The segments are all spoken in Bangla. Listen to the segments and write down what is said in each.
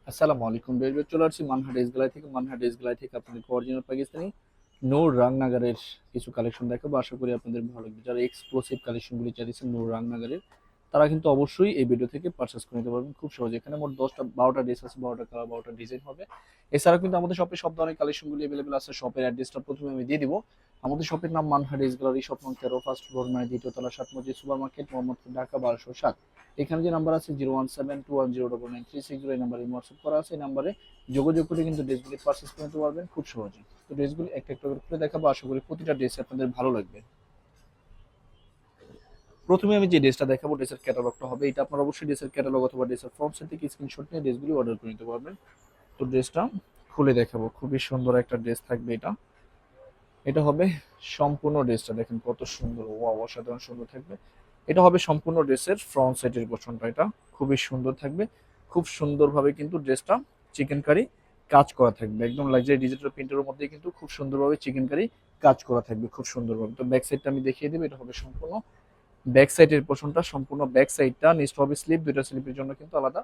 আসসালামু আলাইকুম বেরবে চলে আসছি মানহা ড্রেস গ্যালারি থেকে আপনাদের অরিজিনাল পাকিস্তানি নূর রাংনাগারের কিছু কালেকশন দেখাবো। আশা করি আপনাদের ভালো লাগবে। যারা এক্সক্লুসিভ কালেকশনগুলি চাইছেন নূর রাংনাগারের, তারা কিন্তু অবশ্যই এই ভিডিও থেকে পারচেস করে নিতে পারবেন খুব সহজে। এখানে মোট 10টা 12টা ড্রেস আছে, 12টা কালার, 12টা ডিজাইন হবে। এছাড়াও কিন্তু আমাদের শপে সব ধরনের কালেকশনগুলি অ্যাভেলেবেল আছে। শপের অ্যাড্রেসটা প্রথমে আমি দিয়ে দিব। আমাদের শপের নাম মানহা ড্রেস গ্যালারি, শপ নং 13, ফার্স্ট ফ্লোর, মানে দ্বিতীয় তলা, 7 মসজিদ সুপার মার্কেট, মোহাম্মদপুর, ঢাকা 1207। এখানে যে নাম্বার আছে 01721099360, এই নাম্বারে হোয়াটসঅ্যাপ করা আছে। এই নাম্বারে যোগাযোগ করে কিন্তু ড্রেসগুলি পারচেস করে নিতে পারবেন খুব সহজেই। তো ড্রেসগুলি একটা একটা করে খুলে দেখাবো, আশা করি প্রতিটা ড্রেস আপনাদের ভালো লাগবে। প্রথমে আমি যে ড্রেসটা দেখাবো, ড্রেসের ক্যাটালগটা হবে এটা। আপনারা অবশ্যই ড্রেসের ক্যাটালগ অথবা ড্রেসের ফ্রন্ট সাইড থেকে স্ক্রিনশট নিয়ে ড্রেসগুলি অর্ডার করে নিতে পারবেন। তো ড্রেসটা খুলে দেখাবো, খুবই সুন্দর একটা ড্রেস থাকবে এটা। এটা হবে সম্পূর্ণ ড্রেসটা, দেখেন কত সুন্দর, ওয়াও, অসাধারণ সুন্দর থাকবে। এটা হবে সম্পূর্ণ ড্রেসের ফ্রন্ট সাইডের পোর্শনটা, এটা খুবই সুন্দর থাকবে। খুব সুন্দরভাবে কিন্তু ড্রেসটা চিকেন কারি কাজ করা থাকবে, একদম লাক্সারি ডিজিটাল প্রিন্টের মধ্যে কিন্তু খুব সুন্দরভাবে চিকেন কারি কাজ করা থাকবে খুব সুন্দরভাবে। তো ব্যাক সাইডটা আমি দেখিয়ে দেবো, এটা হবে সম্পূর্ণ ব্যাক সাইডের পোর্শনটা, সম্পূর্ণ ব্যাক সাইডটা। নিচটা হবে স্লিপ, দুইটা স্লিপের জন্য কিন্তু আলাদা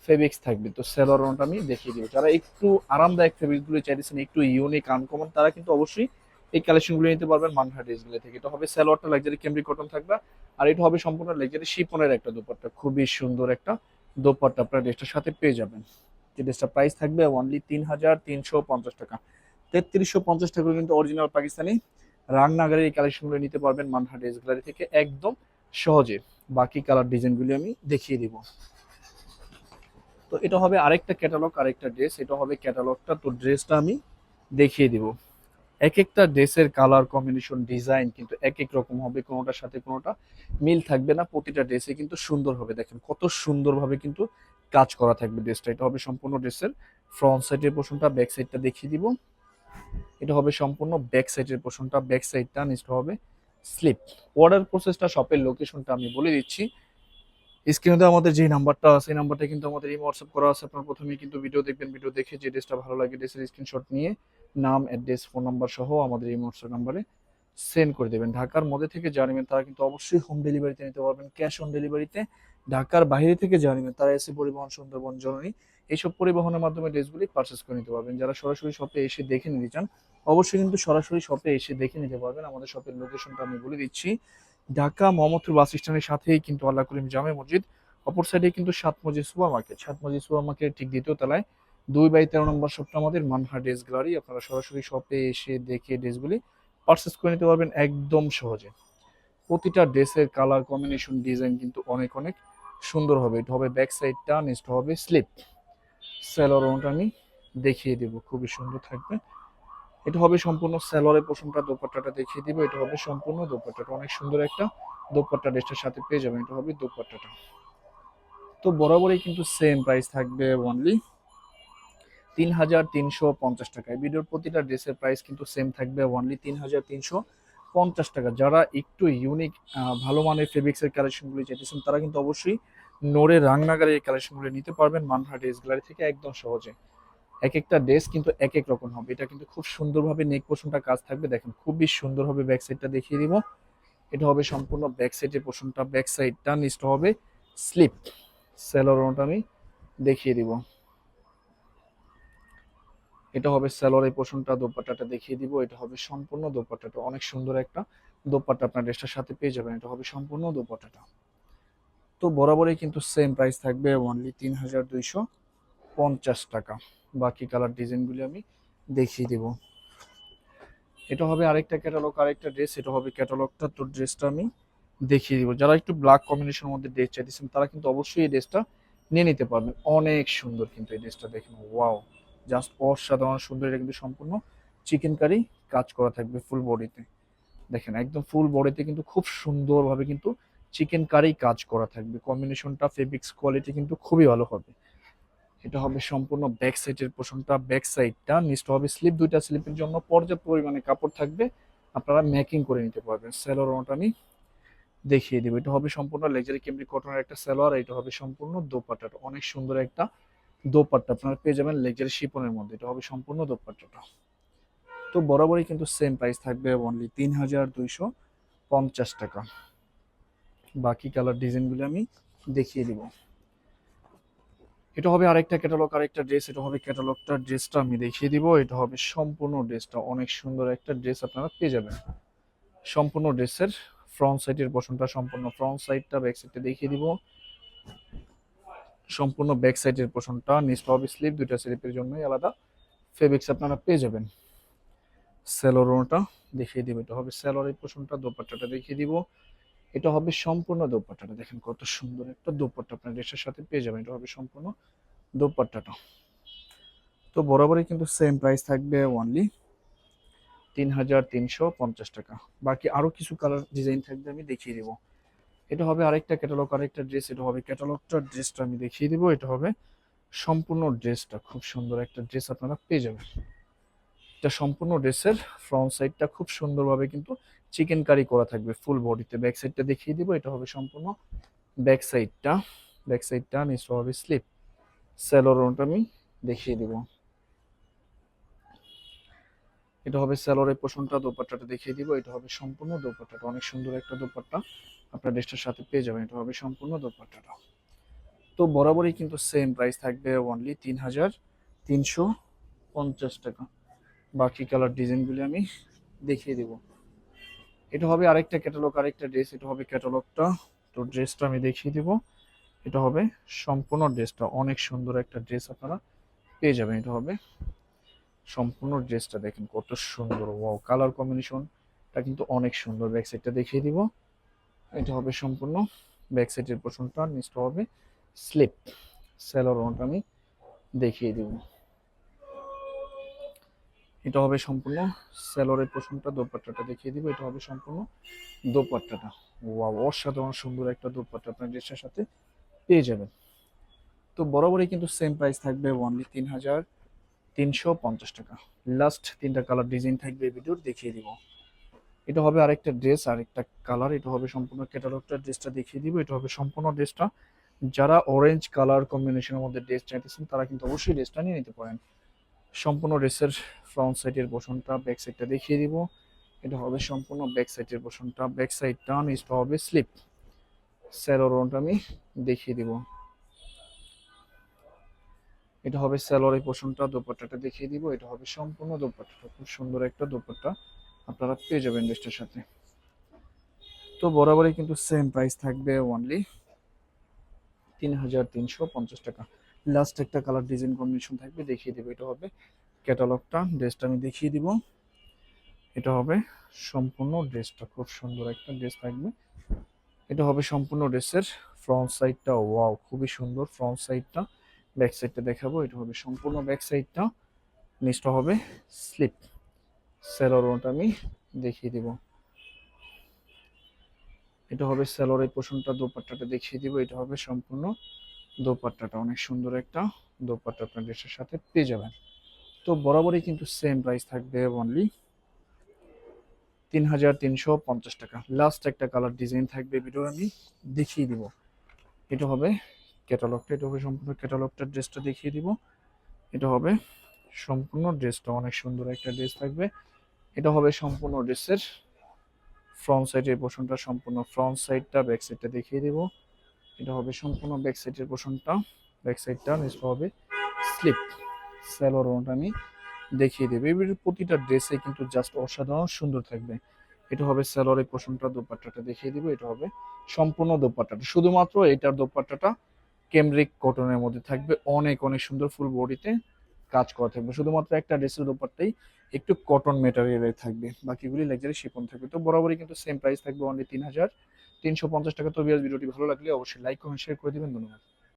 ফেব্রিক্স থাকবে। তো সেলরনটা আমি দেখিয়ে দিব। যারা একটু আরামদায়ক ফেব্রিকগুলো চাইতেছেন, একটু ইউনিক আনকমন, তারা কিন্তু অবশ্যই এই কালেকশনগুলো নিতে পারবেন মানহা ড্রেসগুলো থেকে। এটা হবে সালোয়ারটা লাক্সারি ক্যামরি কটন থাকবে, আর এটা হবে সম্পূর্ণ লাক্সারি শিফনের একটা দোপাট্টা, খুবই সুন্দর একটা দোপাট্টা আপনার ড্রেসটার সাথে পেয়ে যাবেন। যে ড্রেসটা প্রাইস থাকবে অনলি 3350 টাকা। 3350 টাকা কিন্তু অরিজিনাল পাকিস্তানি রাংনাগারের এই কালেকশনগুলো নিতে পারবেন মানহা ড্রেস গ্যালারি থেকে একদম সহজে। বাকি কালার ডিজাইনগুলি আমি দেখিয়ে দিব। তো এটা হবে আরেকটা ক্যাটালগ, আরেকটা ড্রেস। এটা হবে ক্যাটালগটা, তো ড্রেসটা আমি দেখিয়ে দিব। এক একটা ড্রেসের কালার কম্বিনেশন ডিজাইন কিন্তু এক এক রকম হবে, কোনোটার সাথে কোনোটা মিল থাকবে না। প্রতিটা ড্রেসে কিন্তু সুন্দর হবে, দেখেন কত সুন্দরভাবে কিন্তু কাজ করা থাকবে ড্রেসটা। এটা হবে সম্পূর্ণ ড্রেসের ফ্রন্ট সাইডের পোর্শনটা, ব্যাক সাইডটা দেখিয়ে দিব। এটা হবে সম্পূর্ণ ব্যাক সাইডের পোর্শনটা, ব্যাক সাইডটা, নিচটা হবে স্লিপ। অর্ডার প্রসেসটা, শপের লোকেশনটা আমি বলে দিচ্ছি। স্ক্রিনে আমাদের যে নাম্বারটা আছে, এই নাম্বারটা কিন্তু আমাদের এই হোয়াটসঅ্যাপ করা আছে। আপনার প্রথমে কিন্তু ভিডিও দেখবেন, ভিডিও দেখে যে ড্রেসটা ভালো লাগে ড্রেসের স্ক্রিনশট নিয়ে নাম, অ্যাড্রেস, ফোন নাম্বার সহ আমাদের এই হোয়াটসঅ্যাপ নাম্বারে সেন্ড করে দেবেন। ঢাকার মধ্যে থেকে যারা নেবেন তারা কিন্তু অবশ্যই হোম ডেলিভারিতে নিতে পারবেন, ক্যাশ অন ডেলিভারিতে। ঢাকার বাইরে থেকে যারা নেবেন তারা এসে পরিবহন, সুন্দরবন, জননী, এইসব পরিবহনের মাধ্যমে ড্রেসগুলি পারচেস করে নিতে পারবেন। যারা সরাসরি শপে এসে দেখে নিতে চান, অবশ্যই কিন্তু সরাসরি শপে এসে দেখে নিতে পারবেন। আমাদের শপের লোকেশনটা আমি বলে দিচ্ছি। ঢাকা মোহাম্মদপুর বাস স্ট্যান্ডের সাথেই কিন্তু আল্লাহ করিম জামে মসজিদ, অপর সাইডে কিন্তু 7 মসজিদ সুপার মার্কেট, 7 মসজিদ সুপার মার্কেট ঠিক দ্বিতীয় তলায় 2/13 নম্বর শপটা আমাদের মানহা ড্রেস গ্যালারি। আপনারা সরাসরি শপে এসে দেখে ড্রেসগুলি পারচেস করে নিতে পারবেন একদম সহজে। প্রতিটা ড্রেসের কালার কম্বিনেশন ডিজাইন কিন্তু অনেক অনেক সুন্দর হবে। এটা হবে ব্যাক সাইডটা, নেক্সট হবে স্লিপ। স্যালোয়ারটা আমি দেখিয়ে দেব, খুবই সুন্দর থাকবে। এটা হবে সম্পূর্ণ স্যালোয়ারের পোর্শনটা, দোপাট্টাটা দেখিয়ে দিব। এটা হবে সম্পূর্ণ দোপাট্টাটা, অনেক সুন্দর একটা দোপাট্টা ড্রেসটার সাথে পেয়ে যাবেন। এটা হবে দোপাট্টাটা। তো বরাবরই কিন্তু সেম প্রাইস থাকবে অনলি 3350 টাকায়। ভিডিওর প্রতিটা ড্রেসের প্রাইস কিন্তু সেম থাকবে অনলি 3350 টাকা। যারা একটু ইউনিক ভালো মানের ফেব্রিক্সের কালেকশনগুলি চাইতেছেন, তারা কিন্তু অবশ্যই নোরের রাংনাগারের এই কালেকশনগুলি নিতে পারবেন মানহা ড্রেস গ্যালারি থেকে একদম সহজে। এক একটা ড্রেস কিন্তু এক এক রকম হবে। এটা কিন্তু খুব সুন্দরভাবে নেক পোর্শনটা কাজ থাকবে, দেখেন খুবই সুন্দরভাবে ব্যাক সাইডটা দেখিয়ে দিব। এটা হবে সম্পূর্ণ ব্যাক সাইডের পোর্শনটা, ব্যাক সাইডটা, নিচটা হবে স্লিপ। সেলোরনটা আমি দেখিয়ে দিব। এটা হবে সালোয়ারের পোর্শনটা, দোপাট্টাটা দেখিয়ে দিব। এটা হবে সম্পূর্ণ দোপাট্টাটা, অনেক সুন্দর একটা দোপাট্টা আপনার ড্রেসটার সাথে পেয়ে যাবেন। এটা হবে সম্পূর্ণ দোপাট্টাটা। তো বরাবরই কিন্তু সেম প্রাইস থাকবে অনলি 3250 টাকা। বাকি কালার ডিজাইনগুলি আমি দেখিয়ে দিব। এটা হবে আরেকটা ক্যাটালগ, আরেকটা ড্রেস। এটা হবে ক্যাটালগটা, তো ড্রেসটা আমি দেখিয়ে দিব। যারা একটু ব্ল্যাক কম্বিনেশনের মধ্যে ড্রেস চাইতেছেন, তারা কিন্তু অবশ্যই এই ড্রেসটা নিয়ে নিতে পারবেন। অনেক সুন্দর কিন্তু এই ড্রেসটা, দেখেন ওয়াও, জাস্ট অসাধারণ সুন্দর। এটা কিন্তু সম্পূর্ণ চিকেন কারি কাজ করা থাকবে ফুল বডিতে, দেখেন একদম ফুল বডিতে কিন্তু খুব সুন্দরভাবে কিন্তু চিকেন কারি কাজ করা থাকবে। কম্বিনেশনটা, ফেব্রিক্স কোয়ালিটি কিন্তু খুবই ভালো হবে। এটা হবে সম্পূর্ণ ব্যাক সাইডের পোর্শনটা, ব্যাক সাইডটা, নিচটা হবে স্লিপ, দুইটা স্লিপের জন্য পর্যাপ্ত পরিমাণে কাপড় থাকবে, আপনারা মেকিং করে নিতে পারবেন। সেলোয়ারটা আমি দেখিয়ে দিব। এটা হবে সম্পূর্ণ লাক্সারি ক্যামরি কটনের একটা সালোয়ার। এটা হবে সম্পূর্ণ দোপাট্টাটা, অনেক সুন্দর একটা দোপাট্টা আপনারা পেয়ে যাবেন লাক্সারি শিপনের মধ্যে। এটা হবে সম্পূর্ণ দোপাট্টাটা। তো বরাবরই কিন্তু সেম প্রাইস থাকবে অনলি 3250 টাকা। বাকি কালার ডিজাইনগুলো আমি দেখিয়ে দিব। এটা হবে আরেকটা ক্যাটালগ, আরেকটা ড্রেস। এটা হবে ক্যাটালগটা, ড্রেসটা আমি দেখিয়ে দিব। এটা হবে সম্পূর্ণ ড্রেসটা, অনেক সুন্দর একটা ড্রেস আপনারা পেয়ে যাবেন। সম্পূর্ণ ড্রেসের ফ্রন্ট সাইডের পোর্শনটা, সম্পূর্ণ ফ্রন্ট সাইডটা, ব্যাক সাইডটা দেখিয়ে দিব। সম্পূর্ণ ব্যাক সাইডের পোর্শনটা, নিচটা হবে স্লিপ, দুইটা স্লিপের জন্যই আলাদা ফেব্রিক্স আপনারা পেয়ে যাবেন। সেলোরোটা দেখিয়ে দিব। এটা হবে সেলোরের পোর্শনটা, দোপাট্টাটা দেখিয়ে দিব। এটা হবে সম্পূর্ণ দোপাট্টাটা, দেখেন কত সুন্দর একটা দোপাট্টা আপনার ড্রেসের সাথে পেয়ে যাবেন। এটা হবে সম্পূর্ণ দোপাট্টাটা। তো বরাবরই কিন্তু সেম প্রাইস থাকবে, অনলি 3350 টাকা। বাকি আরো কিছু কালার ডিজাইন থাকবে, আমি দেখিয়ে দিব। এটা হবে আরেকটা ক্যাটালগ, আরেকটা ড্রেস। এটা হবে ক্যাটালগটা, ড্রেসটা আমি দেখিয়ে দিব। এটা হবে সম্পূর্ণ ড্রেসটা, খুব সুন্দর একটা ড্রেস আপনারা পেয়ে যাবেন। এটা সম্পূর্ণ ড্রেসের ফ্রন্ট সাইডটা খুব সুন্দরভাবে কিন্তু চিকেন কারি করা থাকবে ফুল বডিতে। ব্যাক সাইডটা দেখিয়ে দিব। এটা হবে সম্পূর্ণ ব্যাক সাইডটা, ব্যাক সাইডটা নিচটা হবে স্লিপ। স্যালোরনটা আমি দেখিয়ে দিব। এটা হবে স্যালোরের পোর্শনটা, দোপাট্টাটা দেখিয়ে দিব। এটা হবে সম্পূর্ণ দোপাট্টাটা, অনেক সুন্দর একটা দোপাট্টা আপনার ড্রেসটার সাথে পেয়ে যাবেন। এটা হবে সম্পূর্ণ দোপাট্টাটা। তো বরাবরই কিন্তু সেম প্রাইস থাকবে, অনলি 3350 টাকা। বাকি কালার ডিজাইনগুলি আমি দেখিয়ে দিব। এটা হবে আরেকটা ক্যাটালগ, আরেকটা ড্রেস। এটা হবে ক্যাটালগটা, তো ড্রেসটা আমি দেখিয়ে দিব। এটা হবে সম্পূর্ণ ড্রেসটা, অনেক সুন্দর একটা ড্রেস আপনারা পেয়ে যাবেন। এটা হবে সম্পূর্ণ ড্রেসটা, দেখেন কত সুন্দর, ওয়াও কালার কম্বিনেশনটা কিন্তু অনেক সুন্দর। ব্যাক সাইডটা দেখিয়ে দিব। এটা হবে সম্পূর্ণ ব্যাক সাইডের পোর্শনটা, নিচটা হবে স্লিপ। স্যালোরনটা আমি দেখিয়ে দিব। এটা হবে সম্পূর্ণ স্যালোরের পোর্শনটা, দোপাট্টাটা দেখিয়ে দিব। এটা হবে সম্পূর্ণ দোপাট্টাটা, ওয়াও অসাধারণ সুন্দর একটা দোপাট্টা আপনার ড্রেসের সাথে পেয়ে যাবেন। তো বরাবরই কিন্তু সেম প্রাইস থাকবে, অনলি 3350 টাকা। লাস্ট তিনটা কালার ডিজাইন থাকবে ভিডিওর, দেখিয়ে দিব। এটা হবে আরেকটা ড্রেস, আরেকটা কালার। এটা হবে সম্পূর্ণ ক্যাটালগটা, ড্রেসটা দেখিয়ে দিব। এটা হবে সম্পূর্ণ ড্রেসটা। যারা অরেঞ্জ কালার কম্বিনেশনের মধ্যে ড্রেস চাইতেছেন তারা কিন্তু অবশ্যই ড্রেসটা নিয়ে নিতে পারেন। সম্পূর্ণ ড্রেসের ফ্রন্ট সাইডের পোর্শনটা, ব্যাক সাইডটা দেখিয়ে দিব। এটা হবে সম্পূর্ণ ব্যাক সাইডের পোর্শনটা, ব্যাক সাইডটা নিচটা হবে স্লিপ। স্যালোরনটা আমি দেখিয়ে দিব। এটা হবে স্যালোরের পোর্শনটা, দোপাট্টাটা দেখিয়ে দিব। এটা হবে সম্পূর্ণ দোপাট্টাটা, খুব সুন্দর একটা দোপাট্টা আপনারা পেয়ে যাবেন ড্রেসটার সাথে। তো বরাবরই কিন্তু সেম প্রাইস থাকবে, অনলি 3350 টাকা। লাস্ট একটা কালার ডিজাইন কম্বিনেশন থাকবে, দেখিয়ে দিব। এটা হবে ক্যাটালগটা, ড্রেসটা আমি দেখিয়ে দিব। এটা হবে সম্পূর্ণ ড্রেসটা, খুব সুন্দর একটা ড্রেস থাকবে। এটা হবে সম্পূর্ণ ড্রেসের ফ্রন্ট সাইডটা, ওয়াও খুবই সুন্দর ফ্রন্ট সাইডটা। ব্যাক সাইডটা দেখাবো। এটা হবে সম্পূর্ণ ব্যাক সাইডটা, নিচটা হবে স্লিপ। স্যালোরনটা আমি দেখিয়ে দিব। এটা হবে স্যালোরের পোর্শনটা, দোপাট্টাটা দেখিয়ে দিব। এটা হবে সম্পূর্ণ দোপাট্টাটা, অনেক সুন্দর একটা দোপাট্টা আপনার ড্রেসের সাথে পেয়ে যাবেন। তো বরাবরই কিন্তু সেম প্রাইস থাকবে, অনলি 3350 টাকা। লাস্ট একটা কালার ডিজাইন থাকবে ভিডিও, আমি দেখিয়ে দিব। এটা হবে ক্যাটালগটা, এটা হবে সম্পূর্ণ ক্যাটালগটার ড্রেসটা দেখিয়ে দিব। এটা হবে সম্পূর্ণ ড্রেসটা, অনেক সুন্দর একটা ড্রেস থাকবে। এটা হবে সম্পূর্ণ ড্রেসের ফ্রন্ট সাইডের পোর্শনটা, সম্পূর্ণ ফ্রন্ট সাইডটা, ব্যাক সাইডটা দেখিয়ে দিব। এটা হবে সম্পূর্ণ ব্যাক সাইডের পোর্শনটা, ব্যাক সাইডটা নিচটা হবে স্লিপ। স্যালোরনটা আমি দেখিয়ে দেবো। এবার প্রতিটা ড্রেসে কিন্তু জাস্ট অসাধারণ সুন্দর থাকবে। এটা হবে স্যালোরের পোর্শনটা, দোপাট্টাটা দেখিয়ে দিব। এটা হবে সম্পূর্ণ দোপাট্টাটা, শুধুমাত্র এটার দোপাট্টাটা কেমব্রিক কটনের মধ্যে থাকবে, অনেক অনেক সুন্দর ফুল বডিতে কাজ করা থাকবে। শুধুমাত্র একটা ড্রেসের দোপাট্টাই একটু কটন মেটেরিয়ালের থাকবে, বাকিগুলি লাক্সারি শিফন থাকবে। তো বরাবরই কিন্তু সেম প্রাইস থাকবে, অনলি 3350 টাকা। তো ভিউয়ার্স, ভিডিওটি ভালো লাগলে অবশ্যই লাইক কমেন্ট শেয়ার করে দিবেন। ধন্যবাদ।